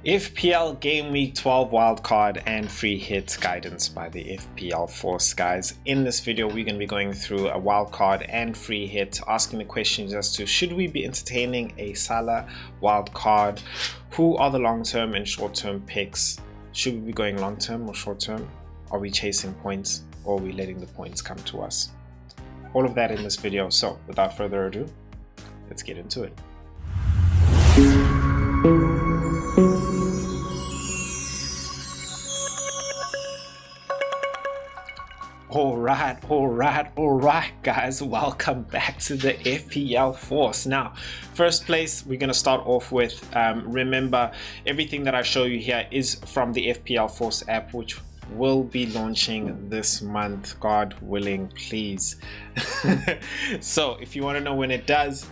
FPL Gameweek 12 Wildcard and Free Hit guidance by the FPL Force, guys. In this video, we're going to be going through a wildcard and free hit, asking the questions as to should we be entertaining a Salah wildcard? Who are the long-term and short-term picks? Should we be going long-term or short-term? Are we chasing points or are we letting the points come to us? All of that in this video. So without further ado, let's get into it. All right, guys, welcome back to the FPL Force. Now, first place, we're going to start off with, remember, everything that I show you here is from the FPL Force app, which will be launching this month, God willing, please. So if you want to know when it does,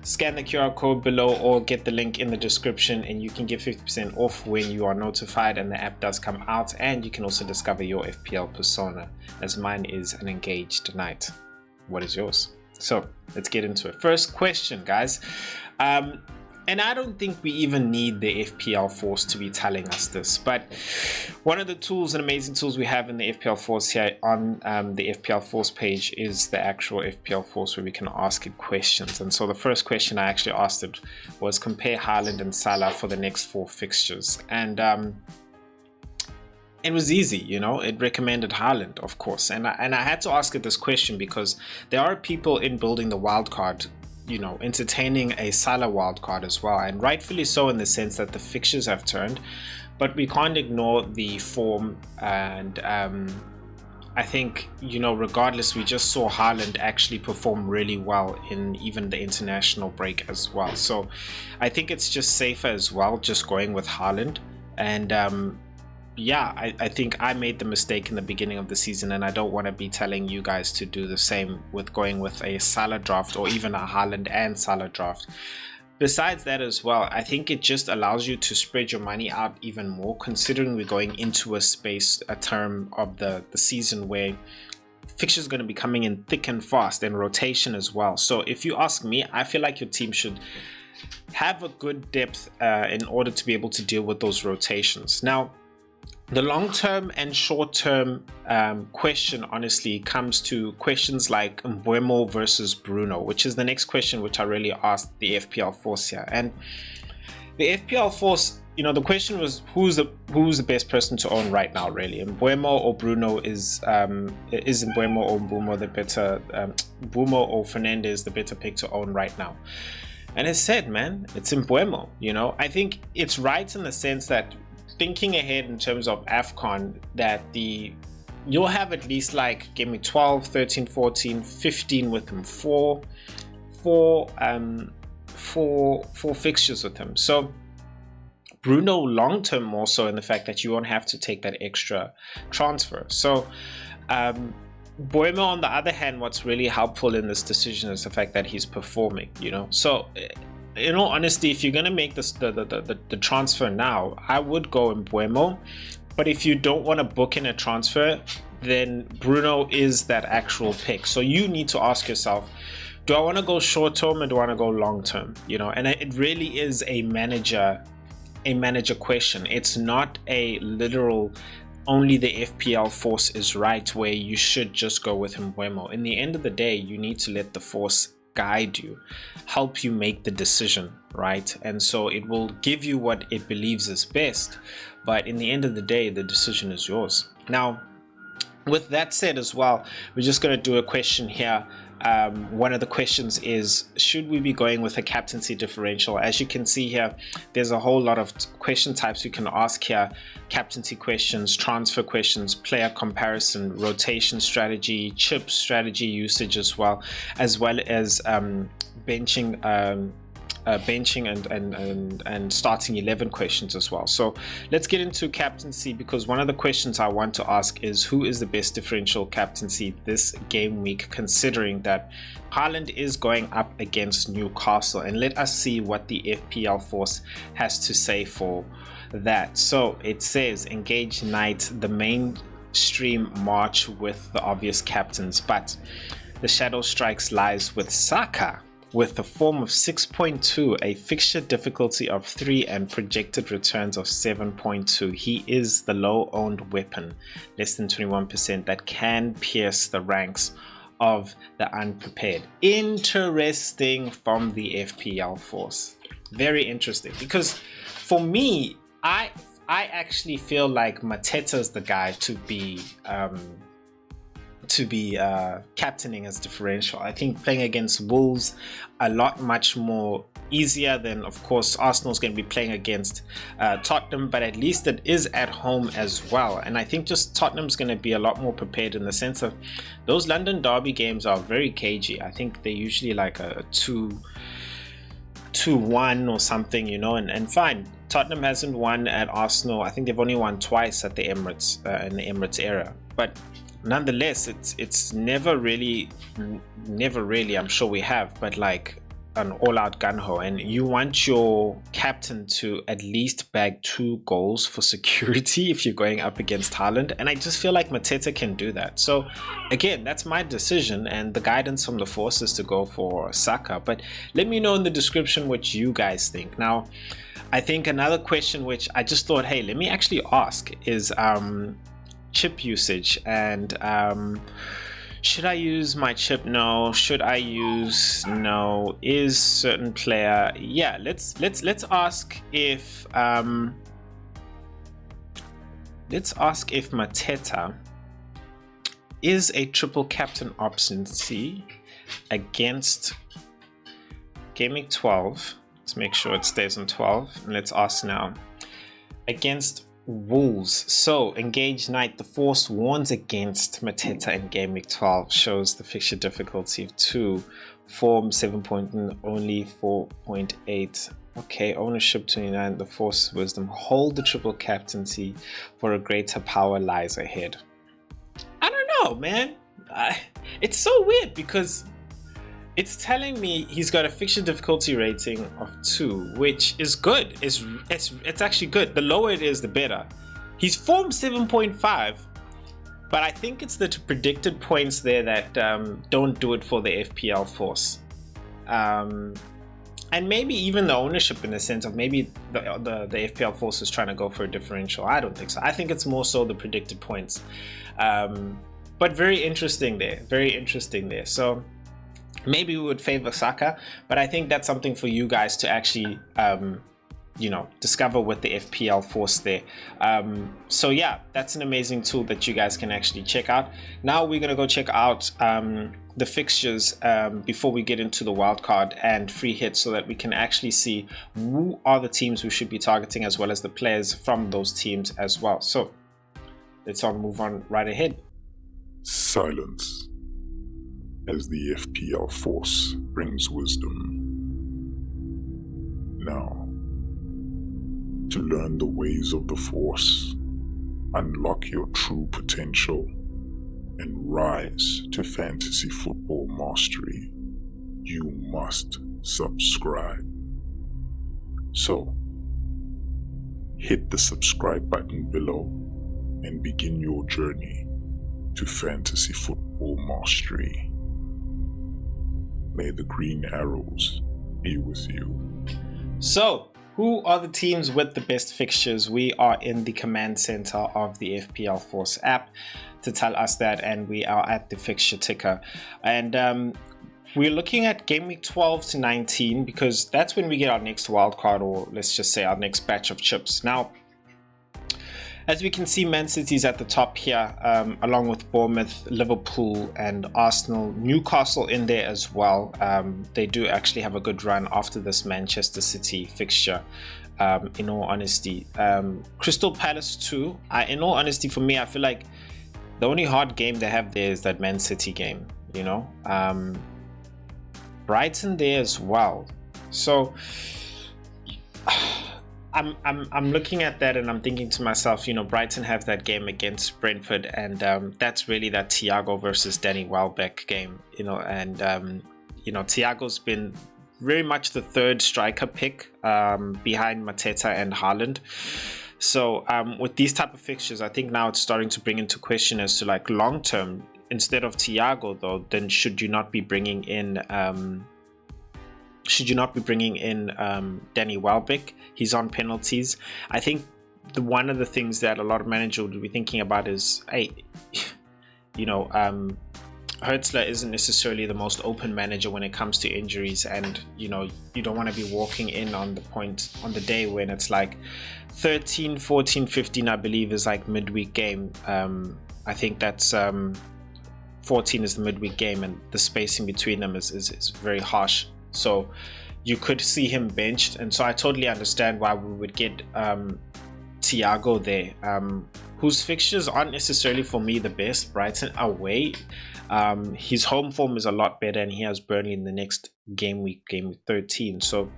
scan the QR code below or get the link in the description and you can get 50% off when you are notified and the app does come out, and you can also discover your FPL persona, as mine is an engaged knight. What is yours? So let's get into it. First question, guys. And I don't think we even need the FPL Force to be telling us this, but one of the tools and amazing tools we have in the FPL Force here on the FPL Force page is the actual FPL Force, where we can ask it questions. And so the first question I actually asked it was compare Haaland and Salah for the next 4 fixtures. And it was easy, you know, it recommended Haaland, of course. And I had to ask it this question because there are people in building the wildcard, you know, entertaining a Salah wildcard as well, and rightfully so, in the sense that the fixtures have turned, but we can't ignore the form. And I think, you know, regardless, we just saw Haaland actually perform really well in even the international break as well. So I think it's just safer as well, just going with Haaland. And yeah, I think I made the mistake in the beginning of the season, and I don't want to be telling you guys to do the same with going with a Salah draft or even a Haaland and Salah draft. Besides that as well, I think it just allows you to spread your money out even more, considering we're going into a term of the season where fixtures are going to be coming in thick and fast, and rotation as well. So if you ask me, I feel like your team should have a good depth in order to be able to deal with those rotations. Now, the long-term and short-term question honestly comes to questions like Mbeumo versus Bruno, which is the next question which I really asked the FPL Force here. And the FPL Force, you know, the question was who's the best person to own right now, really? Mbeumo or Bruno? Is Mbeumo or Mbeumo the better, Mbeumo or Fernandes the better pick to own right now? And it said, man, it's Mbeumo. You know, I think it's right in the sense that, thinking ahead in terms of AFCON, that you'll have at least like give me 12, 13, 14, 15 with him, four fixtures with him. So Bruno long term more so in the fact that you won't have to take that extra transfer. So Mbeumo, on the other hand, what's really helpful in this decision is the fact that he's performing, you know. So in all honesty, if you're going to make this the transfer now, I would go in Mbeumo. But if you don't want to book in a transfer, then Bruno is that actual pick. So you need to ask yourself, do I want to go short term or do I want to go long term? You know, and it really is a manager question. It's not a literal only the FPL Force is right, where you should just go with Mbeumo. In the end of the day, you need to let the Force guide you, help you make the decision, right? And so it will give you what it believes is best, but in the end of the day, the decision is yours. Now, with that said as well, we're just going to do a question here. One of the questions is, should we be going with a captaincy differential? As you can see here, there's a whole lot of question types we can ask here: captaincy questions, transfer questions, player comparison, rotation strategy, chip strategy usage, as well as benching and starting 11 questions as well. So let's get into captaincy, because one of the questions I want to ask is, who is the best differential captaincy this game week, considering that Haaland is going up against Newcastle? And let us see what the FPL Force has to say for that. So it says, engage Knight, the mainstream march with the obvious captains, but the shadow strikes lies with Saka. with a form of 6.2, a fixture difficulty of 3, and projected returns of 7.2. He is the low-owned weapon, less than 21%, that can pierce the ranks of the unprepared. Interesting from the FPL Force. Very interesting, because for me, I actually feel like Mateta's the guy to be captaining as differential. I think playing against Wolves a lot much more easier than, of course, Arsenal's going to be playing against Tottenham, but at least it is at home as well. And I think just Tottenham's going to be a lot more prepared in the sense of those London derby games are very cagey. I think they're usually like a 2-1 or something, you know, and fine. Tottenham hasn't won at Arsenal. I think they've only won twice at the Emirates in the Emirates era, but nonetheless, it's never really, I'm sure we have, but like an all-out gun-ho, and you want your captain to at least bag 2 goals for security if you're going up against Haaland, and I just feel like Mateta can do that. So again, that's my decision, and the guidance from the Force is to go for Saka, but let me know in the description what you guys think. Now, I think another question which I just thought, hey, let me actually ask is chip usage, and should I use my chip? No. Should I use? No. Is certain player? Yeah. Let's ask if Mateta is a triple captain option C against Gameweek 12. Let's make sure it stays on 12, and let's ask now against Wolves. So engage Knight, the Force warns against Mateta in Game Week 12, shows the fixture difficulty of 2, form 7.9, only 4.8. Okay, ownership 29, the Force wisdom, hold the triple captaincy for a greater power lies ahead. I don't know, man. It's so weird because it's telling me he's got a fixture difficulty rating of 2, which is good. It's actually good. The lower it is, the better. He's form 7.5, but I think it's the predicted points there that don't do it for the FPL Force. And maybe even the ownership, in the sense of maybe the FPL Force is trying to go for a differential. I don't think so. I think it's more so the predicted points. But very interesting there. Very interesting there. So maybe we would favor Saka, but I think that's something for you guys to actually, discover with the FPL Force there. So yeah, that's an amazing tool that you guys can actually check out. Now we're going to go check out the fixtures before we get into the wildcard and free hit, so that we can actually see who are the teams we should be targeting, as well as the players from those teams as well. So let's move on right ahead. Silence as the FPL Force brings wisdom. Now, to learn the ways of the Force, unlock your true potential, and rise to fantasy football mastery, you must subscribe. So, hit the subscribe button below and begin your journey to fantasy football mastery. May the green arrows be with you. So, who are the teams with the best fixtures? We are in the command center of the FPL Force app to tell us that, and we are at the fixture ticker. And we're looking at game week 12 to 19, because that's when we get our next wildcard, or let's just say our next batch of chips. Now, as we can see, Man City's at the top here, along with Bournemouth, Liverpool, and Arsenal. Newcastle in there as well. They do actually have a good run after this Manchester City fixture, in all honesty. Crystal Palace too. In all honesty, for me, I feel like the only hard game they have there is that Man City game, you know. Brighton there as well. So I'm looking at that and I'm thinking to myself, you know, Brighton have that game against Brentford, and that's really that Thiago versus Danny Welbeck game, you know, and Thiago's been very much the third striker pick behind Mateta and Haaland. So with these type of fixtures, I think now it's starting to bring into question as to, like, long term, instead of Thiago though, then should you not be bringing in should you not be bringing in Danny Welbeck? He's on penalties. I think one of the things that a lot of managers would be thinking about is, hey, Hertzler isn't necessarily the most open manager when it comes to injuries, and you don't want to be walking in on the day when it's like 13, 14, 15, I believe is like midweek game. I think that's 14 is the midweek game, and the spacing between them is very harsh. So you could see him benched, and so I totally understand why we would get Thiago there, whose fixtures aren't necessarily for me the best. Brighton away, his home form is a lot better, and he has Burnley in the next game week 13. So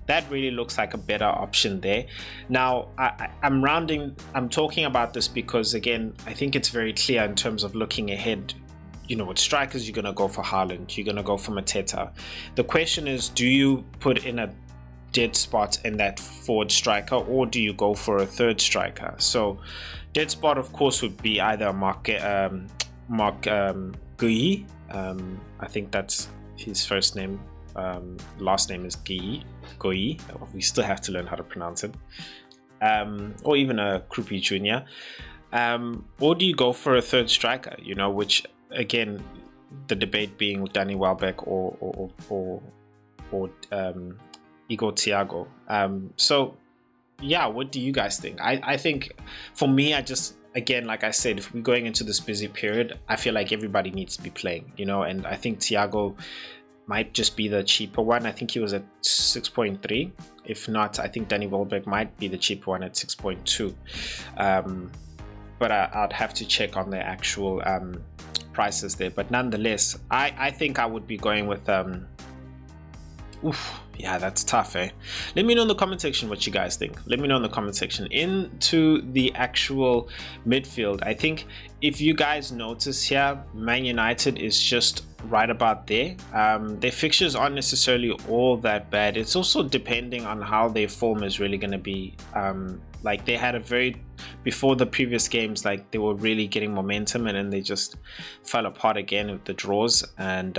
that really looks like a better option there. Now I'm talking about this because, again, I think it's very clear in terms of looking ahead. With strikers, you're going to go for Haaland, you're going to go for Mateta. The question is, do you put in a dead spot in that forward striker, or do you go for a third striker? So dead spot, of course, would be either Mark Gui. I think that's his first name. Last name is Gui. We still have to learn how to pronounce it. Or even a Krupi Jr. Or do you go for a third striker? Which, again, the debate being Danny Welbeck or Igor Thiago. So yeah, what do you guys think? I think for me, again, like I said, if we're going into this busy period, I feel like everybody needs to be playing, and I think Thiago might just be the cheaper one. I think he was at 6.3. If not, I think Danny Welbeck might be the cheaper one at 6.2. But I'd have to check on the actual prices there. But nonetheless, I think I would be going with yeah, that's tough, eh? Let me know in the comment section what you guys think. Let me know in the comment section. Into the actual midfield, I think if you guys notice here, Man United is just right about there. Their fixtures aren't necessarily all that bad. It's also depending on how their form is really going to be. Like they had before the previous games, like they were really getting momentum, and then they just fell apart again with the draws. And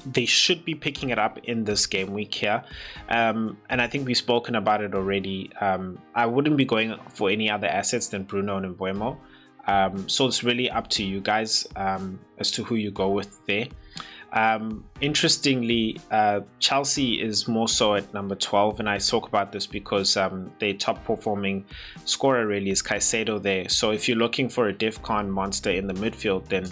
they should be picking it up in this game week here, and I think we've spoken about it already. I wouldn't be going for any other assets than Bruno and Mbeumo, so it's really up to you guys as to who you go with there. Interestingly, Chelsea is more so at number 12, and I talk about this because their top performing scorer really is Caicedo there. So if you're looking for a DEFCON monster in the midfield, then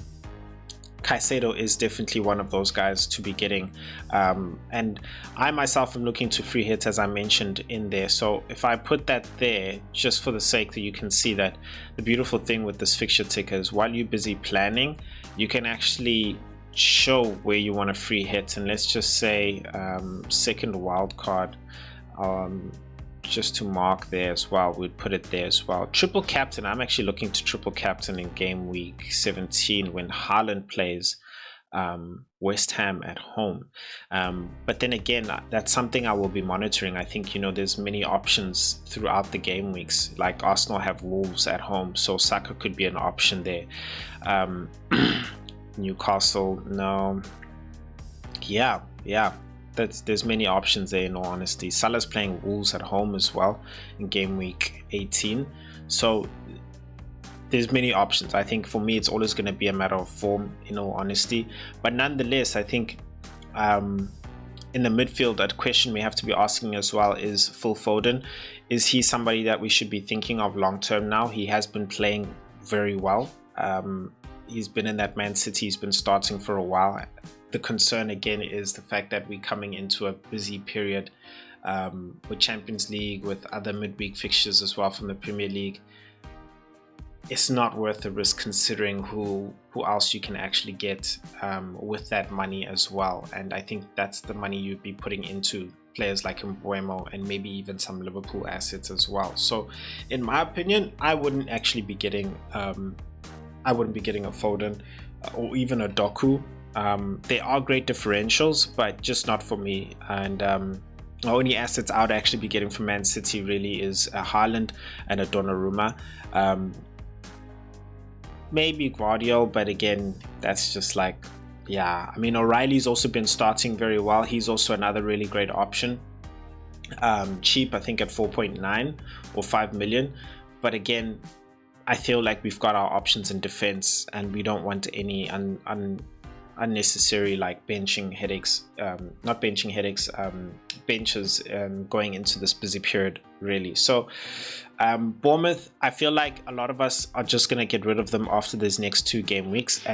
Caicedo is definitely one of those guys to be getting, and I myself am looking to free hits, as I mentioned in there. So if I put that there just for the sake that you can see that the beautiful thing with this fixture ticker is while you're busy planning, you can actually show where you want to free hit. And let's just say second wildcard, just to mark there as well, we'd put it there as well. Triple captain, I'm actually looking to triple captain in game week 17 when Haaland plays West Ham at home. But then again, that's something I will be monitoring. I think, there's many options throughout the game weeks. Like Arsenal have Wolves at home, so Saka could be an option there. Newcastle, no. Yeah. There's many options there, in all honesty. Salah's playing Wolves at home as well in game week 18. So there's many options. I think for me, it's always going to be a matter of form, in all honesty. But nonetheless, I think in the midfield, a question we have to be asking as well is Phil Foden. Is he somebody that we should be thinking of long term now? He has been playing very well. He's been in that Man City. He's been starting for a while. The concern again is the fact that we're coming into a busy period with Champions League, with other midweek fixtures as well from the Premier League. It's not worth the risk considering who else you can actually get with that money as well. And I think that's the money you'd be putting into players like Mbeumo and maybe even some Liverpool assets as well. So in my opinion, I wouldn't actually be getting a Foden or even a Doku. They are great differentials, but just not for me. And the only assets I would actually be getting from Man City really is a Haaland and a Donnarumma. Maybe Guardiola, but again, that's just like, Yeah, I mean, O'Reilly's also been starting very well. He's also another really great option. Cheap, I think at 4.9 or 5 million. But again, I feel like we've got our options in defense, and we don't want any unnecessary like benching headaches, not benching headaches, benches going into this busy period, really. So Bournemouth, I feel like a lot of us are just going to get rid of them after these next 2 game weeks,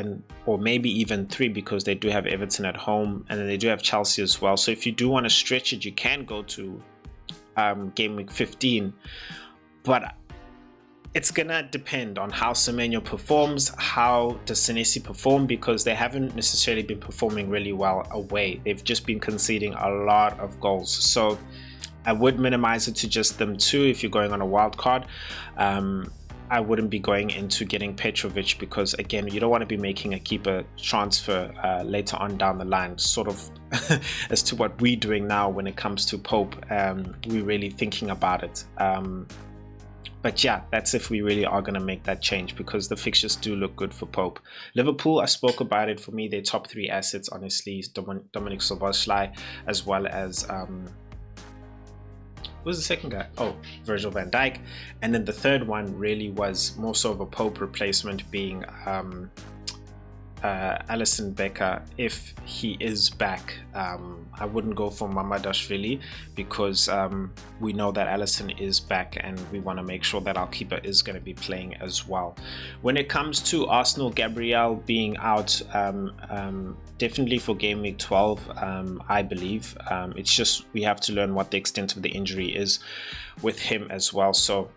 or maybe even 3, because they do have Everton at home and then they do have Chelsea as well. So if you do want to stretch it, you can go to game week 15, but it's gonna depend on how Semenyo performs, how does Senesi perform, because they haven't necessarily been performing really well away. They've just been conceding a lot of goals. So I would minimize it to just them 2 if you're going on a wild card. I wouldn't be going into getting Petrovic, because again, you don't want to be making a keeper transfer later on down the line, sort of as to what we're doing now when it comes to Pope. We're really thinking about it. But yeah, that's if we really are going to make that change, because the fixtures do look good for Pope. Liverpool, I spoke about it. For me, their top 3 assets, honestly, is Dominic Szoboszlai, as well as who's the second guy? Oh, Virgil van Dijk. And then the third one really was more so of a Pope replacement, being Alisson Becker, if he is back. I wouldn't go for Mamadashvili, because we know that Alisson is back, and we want to make sure that our keeper is going to be playing as well. When it comes to Arsenal, Gabriel being out, definitely for game week 12, I believe. It's just we have to learn what the extent of the injury is with him as well. So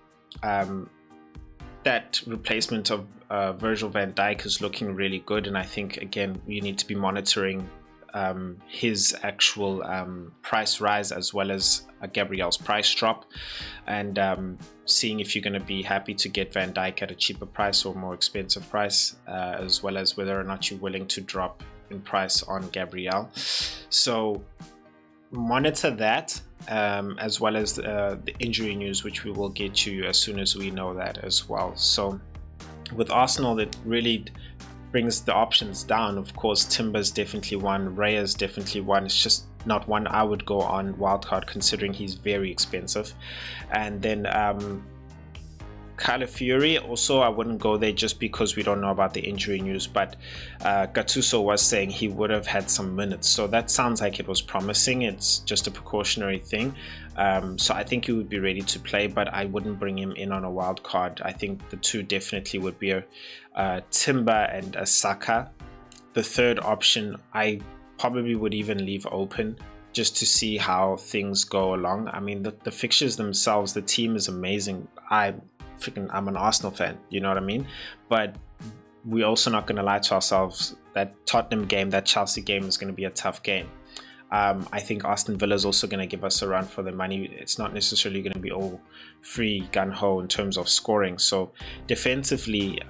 that replacement of Virgil van Dijk is looking really good, and I think again we need to be monitoring his actual price rise, as well as Gabriel's price drop, and seeing if you're going to be happy to get Van Dijk at a cheaper price or more expensive price, as well as whether or not you're willing to drop in price on Gabriel. So monitor that, as well as the injury news, which we will get to as soon as we know that as well. So with Arsenal, that really brings the options down. Of course, Timber's definitely one, Raya's definitely one. It's just not one I would go on wildcard, considering he's very expensive. And then Calafiori, also I wouldn't go there just because we don't know about the injury news, but Gattuso was saying he would have had some minutes, so that sounds like it was promising. It's just a precautionary thing, so I think he would be ready to play, but I wouldn't bring him in on a wild card. I think the 2 definitely would be a Timber and a Saka. The third option I probably would even leave open, just to see how things go along. I mean, the fixtures themselves, the team is amazing. I'm an Arsenal fan, you know what I mean? But we're also not going to lie to ourselves. That Tottenham game, that Chelsea game is going to be a tough game. I think Aston Villa is also going to give us a run for the money. It's not necessarily going to be all free gun-ho in terms of scoring. So defensively,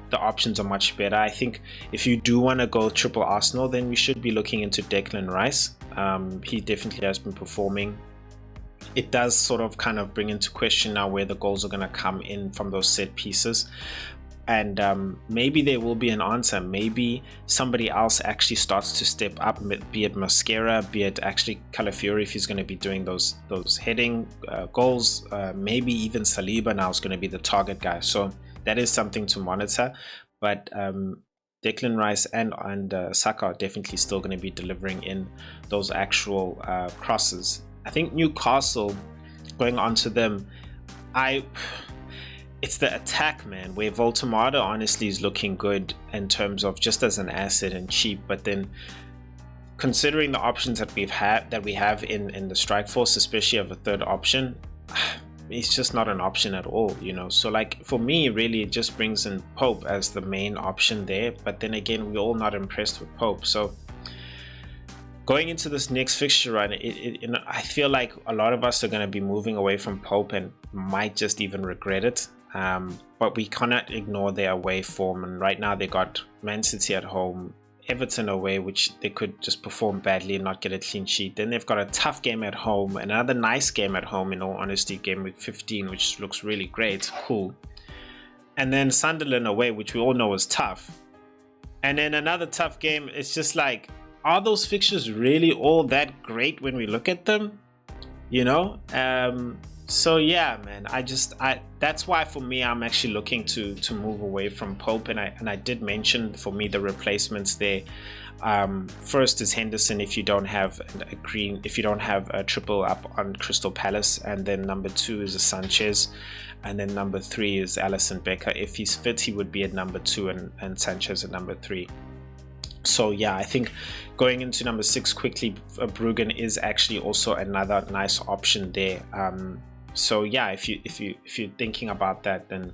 the options are much better. I think if you do want to go triple Arsenal, then we should be looking into Declan Rice. He definitely has been performing. It does sort of kind of bring into question now where the goals are going to come in from those set pieces, and maybe there will be an answer. Maybe somebody else actually starts to step up, be it Mascara, be it actually Calafiori if he's going to be doing those heading goals. Maybe even Saliba now is going to be the target guy, so that is something to monitor. But Declan Rice and Saka are definitely still going to be delivering in those actual crosses. I think Newcastle, going on to them, it's the attack, man, where Voltemada honestly is looking good in terms of just as an asset and cheap, but then considering the options that we have in the strike force, especially of a third option, it's just not an option at all, you know. So like for me, really it just brings in Pope as the main option there, but then again, we're all not impressed with Pope. So going into this next fixture run, I feel like a lot of us are going to be moving away from Pope and might just even regret it. But we cannot ignore their away form. And right now they got Man City at home, Everton away, which they could just perform badly and not get a clean sheet. Then they've got a tough game at home, another nice game at home, in all honesty, game week 15, which looks really great, cool. And then Sunderland away, which we all know is tough. And then another tough game. It's just like, are those fixtures really all that great when we look at them? You know? So yeah, man, that's why for me, I'm actually looking to move away from Pope. And I did mention, for me, the replacements there. First is Henderson if you don't have a triple up on Crystal Palace, and then number 2 is a Sanchez, and then number 3 is Alisson Becker. If he's fit, he would be at number 2 and Sanchez at number 3. So yeah, I think going into number 6 quickly, Bruggen is actually also another nice option there. So yeah, if you're thinking about that, then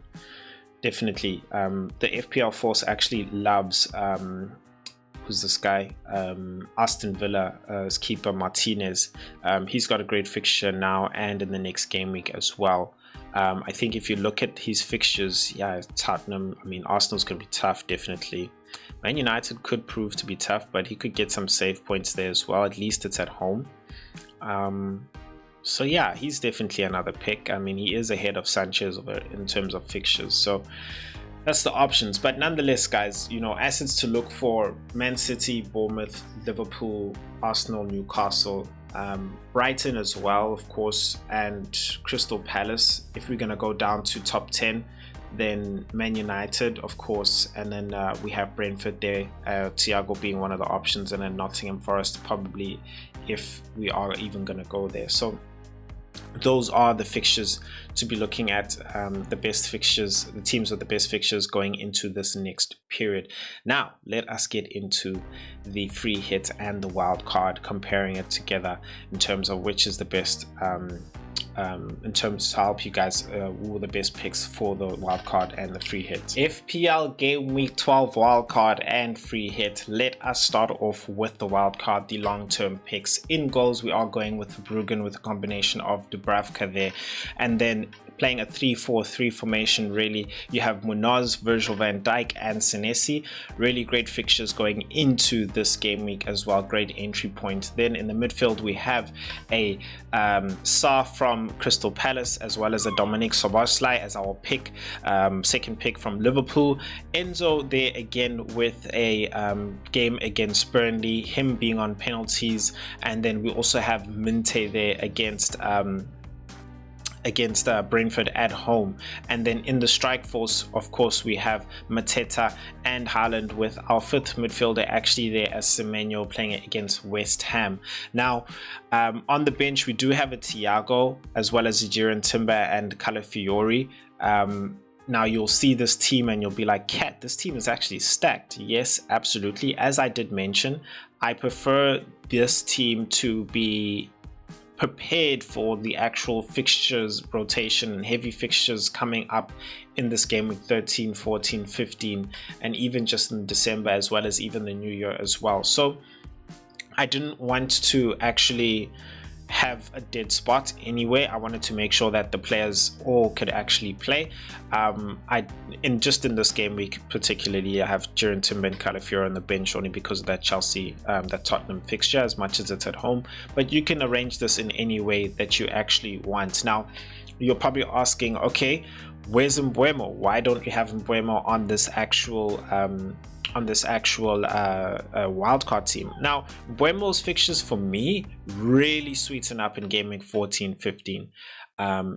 definitely the FPL Force actually loves who's this guy, Aston Villa's keeper Martinez. He's got a great fixture now and in the next game week as well. I think if you look at his fixtures, yeah, Tottenham, I mean, Arsenal's going to be tough, definitely. Man United could prove to be tough, but he could get some save points there as well. At least it's at home. So yeah, he's definitely another pick. I mean, he is ahead of Sanchez in terms of fixtures. So that's the options. But nonetheless, guys, you know, assets to look for: Man City, Bournemouth, Liverpool, Arsenal, Newcastle, Brighton as well, of course, and Crystal Palace. If we're going to go down to top 10, then Man United, of course, and then we have Brentford there, Thiago being one of the options, and then Nottingham Forest probably, if we are even going to go there. So those are the fixtures to be looking at, the best fixtures, the teams with the best fixtures going into this next period. Now, let us get into the free hit and the wild card, comparing it together in terms of which is the best, in terms to help you guys who are the best picks for the wildcard and the free hit. FPL Gameweek 12 wildcard and free hit. Let us start off with the wildcard, the long-term picks. In goals, we are going with Bruggen with a combination of Dubravka there, and then playing a 3-4-3 formation. Really, you have Munoz, Virgil van Dijk, and Senesi. Really great fixtures going into this game week as well. Great entry point. Then in the midfield, we have a Sa from Crystal Palace, as well as a Dominic Szoboszlai as our pick, second pick from Liverpool. Enzo there again with a game against Burnley, him being on penalties, and then we also have Minte there against Brentford at home. And then in the strike force, of course, we have Mateta and Haaland, with our fifth midfielder actually there as Semenyo playing against West Ham. Now, on the bench, we do have a Thiago, as well as Jiren Timber and Calafiori. Now, you'll see this team and you'll be like, Cat, this team is actually stacked. Yes, absolutely. As I did mention, I prefer this team to be prepared for the actual fixtures rotation and heavy fixtures coming up in this game week 13, 14, 15, and even just in December, as well as even the new year as well. So I didn't want to actually have a dead spot anyway. I wanted to make sure that the players all could actually play. In this game week particularly, I have Jiren Timber and Calafiori on the bench only because of that that Tottenham fixture, as much as it's at home. But you can arrange this in any way that you actually want. Now, you're probably asking, okay, where's Mbeumo? Why don't you have Mbeumo on this actual wildcard team? Now, Mbeumo's fixtures for me really sweeten up in game week 14, 15.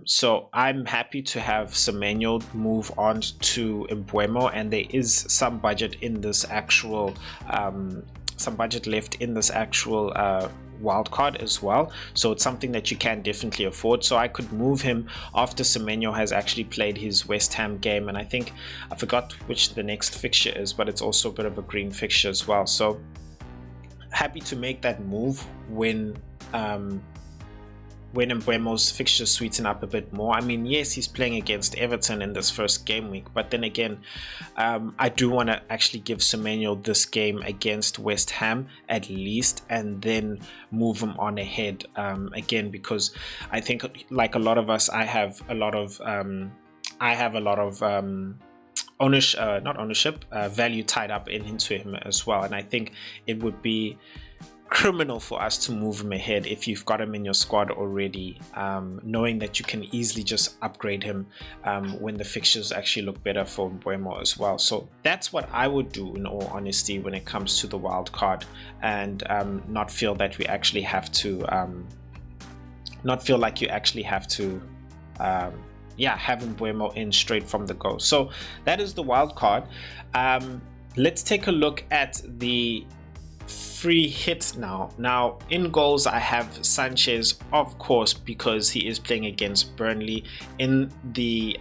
So I'm happy to have Semenyo move on to Mbeumo, and there is some budget in this actual left in this actual wildcard as well, so it's something that you can definitely afford. So I could move him after Semenyo has actually played his West Ham game, and I think I forgot which the next fixture is, but it's also a bit of a green fixture as well. So happy to make that move when Mbeumo's fixtures sweeten up a bit more. I mean, yes, he's playing against Everton in this first game week, but then again, I do want to actually give Semenyo this game against West Ham at least, and then move him on ahead again, because I think, like a lot of us, I have a lot of value tied up into him as well, and I think it would be criminal for us to move him ahead if you've got him in your squad already, knowing that you can easily just upgrade him when the fixtures actually look better for Mbeumo as well. So that's what I would do, in all honesty, when it comes to the wild card, and not feel that we actually have to not feel like you actually have to have Mbeumo in straight from the go. So that is the wild card. Let's take a look at the free hit now. Now in goals I have Sanchez, of course, because he is playing against Burnley. In the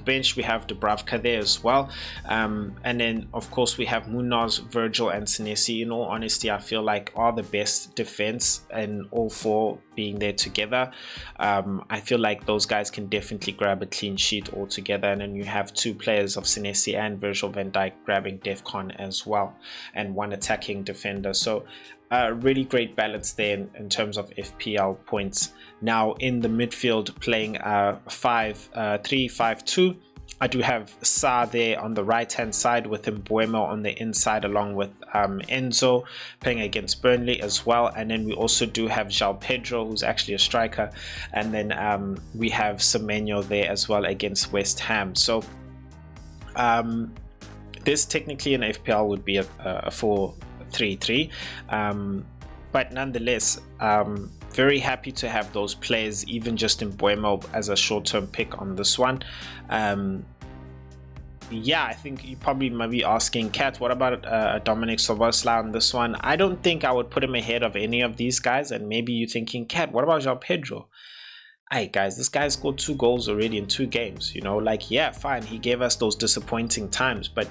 bench we have Dubravka there as well, and then of course we have Munoz, Virgil and Senesi. In all honesty, I feel like are the best defense, and all four being there together, I feel like those guys can definitely grab a clean sheet altogether. And then you have two players of Senesi and Virgil van Dijk grabbing DEFCON as well, and one attacking defender. So really great balance there in terms of FPL points. Now in the midfield, playing 5-3-5-2, I do have Sa there on the right hand side with Mbeumo on the inside, along with Enzo playing against Burnley as well. And then we also do have João Pedro, who's actually a striker, and then we have Semenyo there as well against West Ham. So this technically in FPL would be a 4-3-3, but nonetheless, very happy to have those players, even just in Mbeumo as a short-term pick on this one. Yeah, I think you probably might be asking, Kat, what about Dominic Szoboszlai on this one? I don't think I would put him ahead of any of these guys. And maybe you're thinking, Kat, what about João Pedro? Hey guys, this guy scored 2 goals already in 2 games, you know, like, yeah, fine, he gave us those disappointing times, but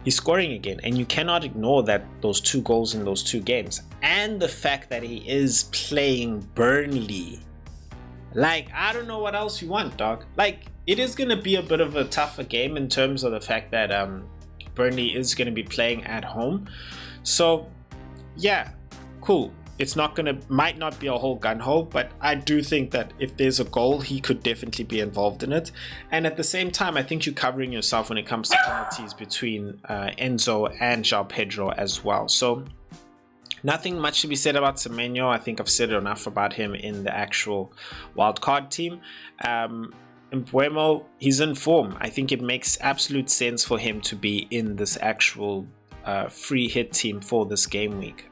he's scoring again, and you cannot ignore that, those 2 goals in those 2 games, and the fact that he is playing Burnley. Like, I don't know what else you want, dog. Like, it is going to be a bit of a tougher game in terms of the fact that Burnley is going to be playing at home. So yeah, cool. It's might not be a whole gun hole, but I do think that if there's a goal, he could definitely be involved in it. And at the same time, I think you're covering yourself when it comes to penalties between Enzo and João Pedro as well. So nothing much to be said about Semenyo. I think I've said enough about him in the actual wildcard team. Mbeumo, he's in form. I think it makes absolute sense for him to be in this actual free hit team for this game week,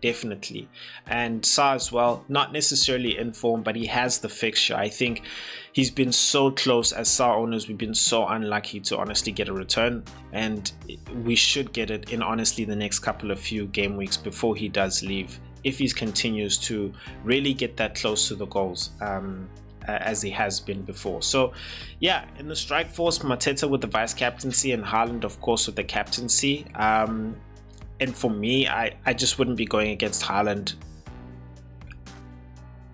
definitely. And Sa as well, not necessarily in form, but he has the fixture. I think he's been so close. As Sa owners, we've been so unlucky to honestly get a return, and we should get it in honestly the next couple of few game weeks before he does leave, if he continues to really get that close to the goals as he has been before. So yeah, in the strike force, Mateta with the vice captaincy and Haaland of course with the captaincy. And for me, I just wouldn't be going against Haaland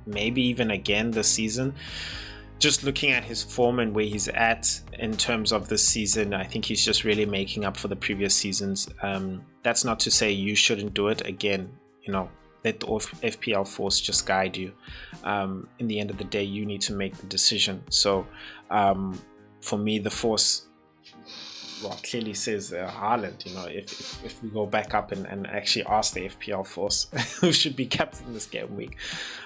maybe even again this season. Just looking at his form and where he's at in terms of this season, I think he's just really making up for the previous seasons. That's not to say you shouldn't do it. Again, you know, let the FPL Force just guide you. In the end of the day, you need to make the decision. So for me, the Force, well, clearly says Haaland. You know, if we go back up and actually ask the FPL Force who should be captain this game week.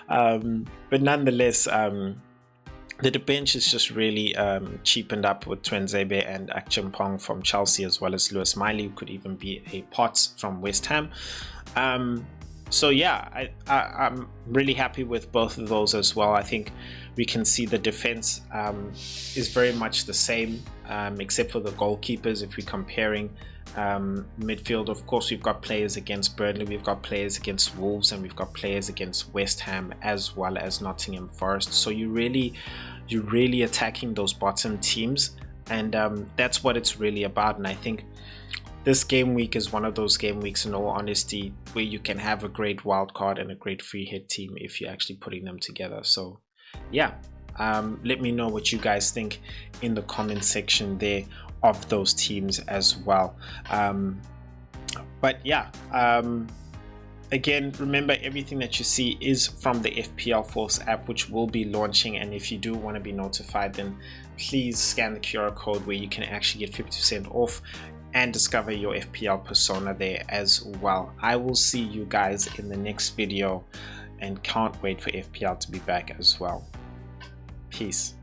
But nonetheless, the bench is just really cheapened up with Twenzebe and Akchimpong from Chelsea, as well as Lewis Miley, who could even be a Potts from West Ham. So yeah, I'm really happy with both of those as well. I think we can see the defense is very much the same, except for the goalkeepers. If we're comparing midfield, of course, we've got players against Burnley, we've got players against Wolves, and we've got players against West Ham as well as Nottingham Forest. So you're really attacking those bottom teams, and that's what it's really about. And I think this game week is one of those game weeks, in all honesty, where you can have a great wild card and a great free hit team if you're actually putting them together. So yeah, let me know what you guys think in the comment section there of those teams as well. But yeah, again, remember, everything that you see is from the FPL Force app, which will be launching. And if you do want to be notified, then please scan the QR code where you can actually get 50% off and discover your FPL persona there as well. I will see you guys in the next video and can't wait for FPL to be back as well. Peace.